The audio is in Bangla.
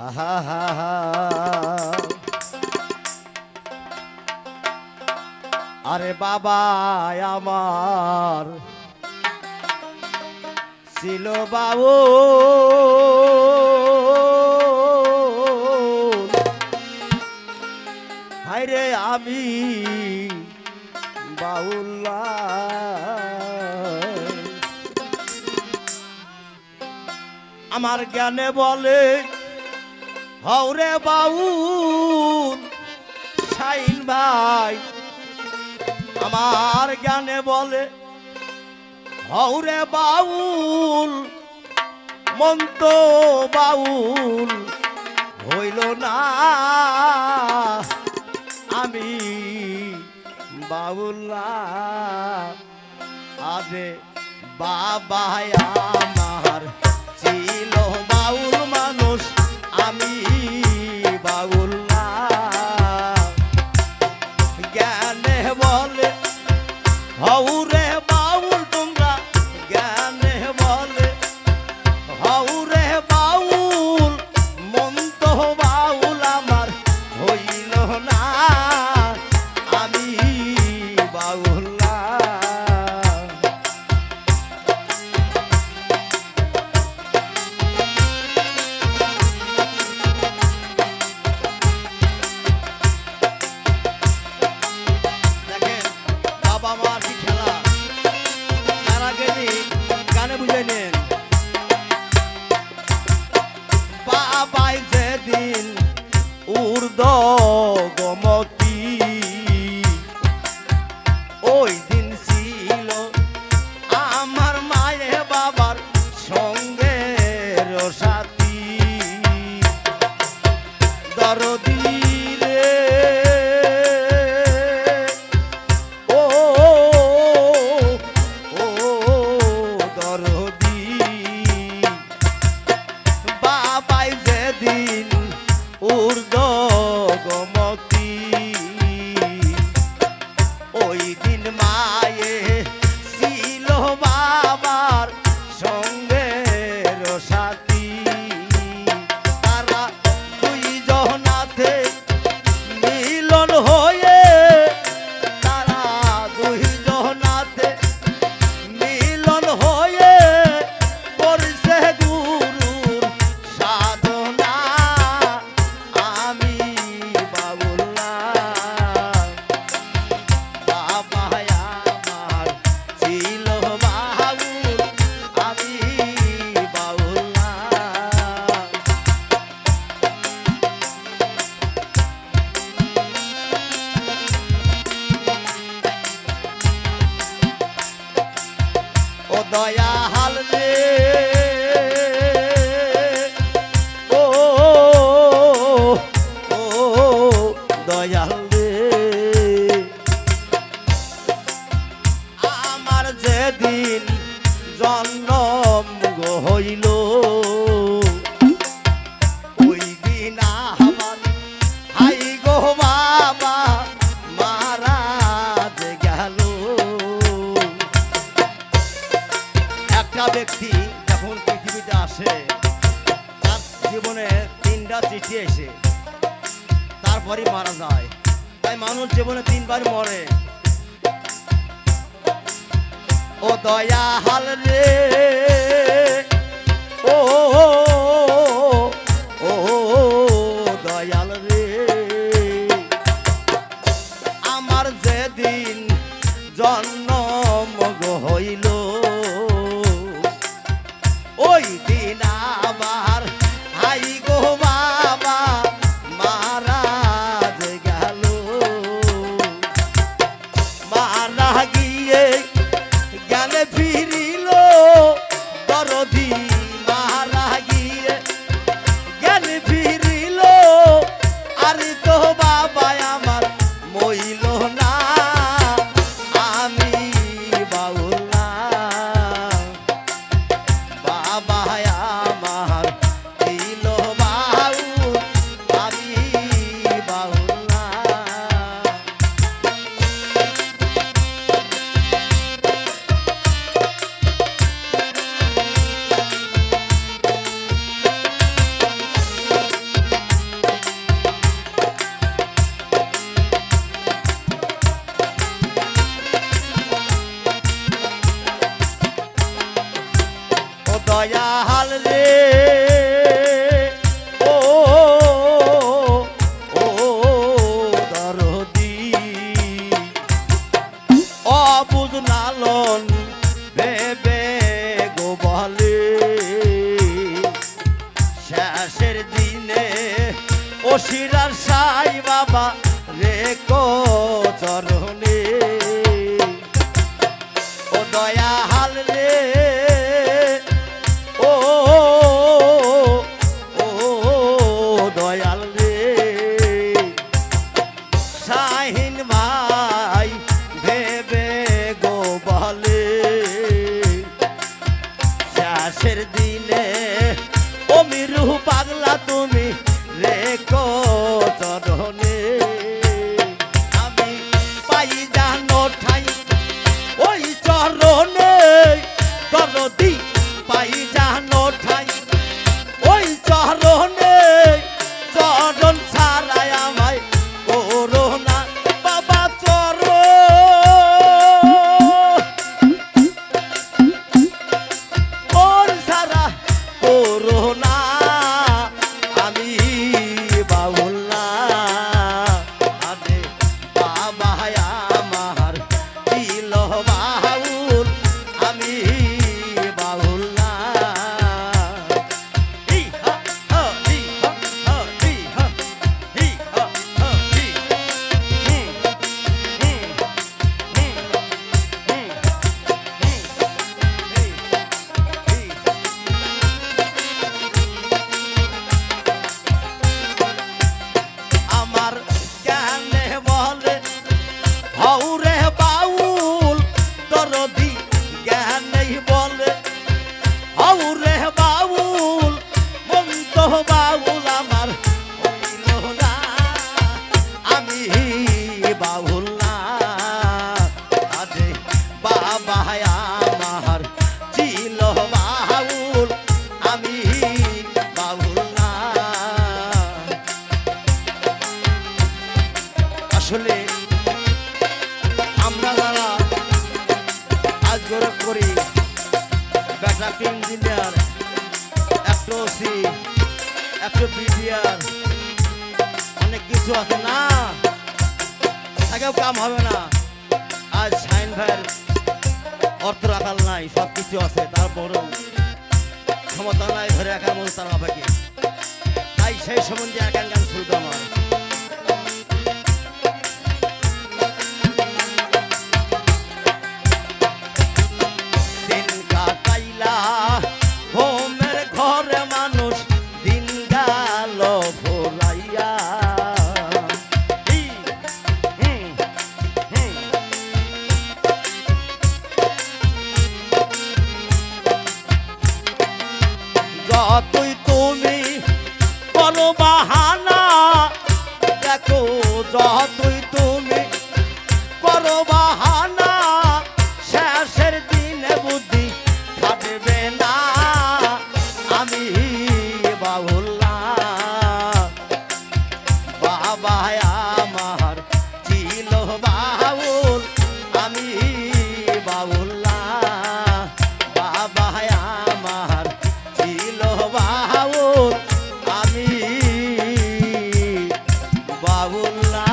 আহা হা হা। আরে বাবা আমার ছিল বাবু, হায়রে আমি বাউল্লা। আমার জ্ঞানে বলে হৌরে বাউল শাইন ভাই, আমার জ্ঞানে বলে হৌরে বাউল মন তো বাউল হইল না, আমি বাউল্লা। আরে বাবা আমার ছিল বাউল মানুষ, আমি বাউল্লা। জ্ঞানে বলে হৌরে বাউল তোমরা, জ্ঞানে বলে হৌরে বাউল মন তো বাউল আমার হইল না, আমি বাউল্লা। দেখেন বাবা মার কি খেলা, তার আগে গানে বুঝে নেন। বাবাই যেদিন ঊর্ধ্ব গমতি, ওই দিন ছিল আমার মায়ে বাবার সঙ্গের সাথী। দরদি রে ও ও দরদি, বাবাই যেদিন ঊর্ধ্ব গমতি, ওই দিন মায়ে ছিল বাবার সঙ্গের সাথী। তারা দুইজনাতে মিলন হয়ে, তারা দুইজনাতে মিলন হয়ে করছে গুরুর সাধনা, আমি বাউল্লা। বাবা আমার ছিল বাউল, আমি বাউল্লা। ও দয়াল রে ও ও দয়াল রে, আমার যেদিন জন্ম হইল, ওই দিন আমার হাই গো বাবা মারা যে গেল। একটা ব্যক্তি যখন পৃথিবীতে আসে, তার জীবনে 3টা চিঠি এসে তারপরই মারা যায়। তাই মানুষ জীবনে 3বার মরে। ও দয়াল রে ও ও দয়াল রে, আমার যেদিন জন্ম হইল, ওই দিন আবার হাই গো বাবা মারা যে গেল। মারা গিয়ে জ্ঞানে ফিরিল দরদি, মারা গিয়ে শেষের দিনে ওশিরার সাই বাবা রেখো চরণে ও দয়াল রে ও ও দয়াল রে শাহিন ভাই ভেবে গো বলে শেষের দিনে ও মিরু পাগলা তুমি রেখো চরণে আমি পাই জানো ঠাই ওই চরণে দরদি পাই জানো ঠাই ওই চরণে চরণ ছাড়াই আমায় করোনা বাবা চরণ ছাড়া করোনা আমি বাউল না আরে বাবা আমার দিল বাউল আমি বাউল না হি হা হা হি হা হা হি হা হি হা হা হি হুম হুম হুম হুম আমার জ্ঞানে বলে হৌরে বাউল দরদি জ্ঞানেই বলে হৌরে বাউল মন্ত বাউল আমার হইল না আমি বাউল না আরে বাবা আমার ছিল বাউল আমি বাউল না আসলে আমরা যারা আজ গৌরব করি বেটা ইঞ্জিনিয়ার একটা ওসি একটা বিডিআর অনেক কিছু আছে না তাকেও কাম হবে না আজ শাইন ভাইয়ের অর্থ রাখাল নাই সব কিছু আছে তারপরও ক্ষমতা নাই ধরে একার মধ্যে তার বাবাকে তাই সেই সম্বন্ধে একান গান শুনতো আমার দিন কাটাইলা হোমের ঘরে মানুষ দিন গেল ভোলাইয়া যতই তুমি করো বাহানা দেখো যতই তুমি করো বাহানা শেষের দিনে বুদ্ধি খাটবে না আমি বাউল না বাবা আমার ছিল বাউল আমি বাউল না বাবা আমার ছিল বাউল আমি বাউল না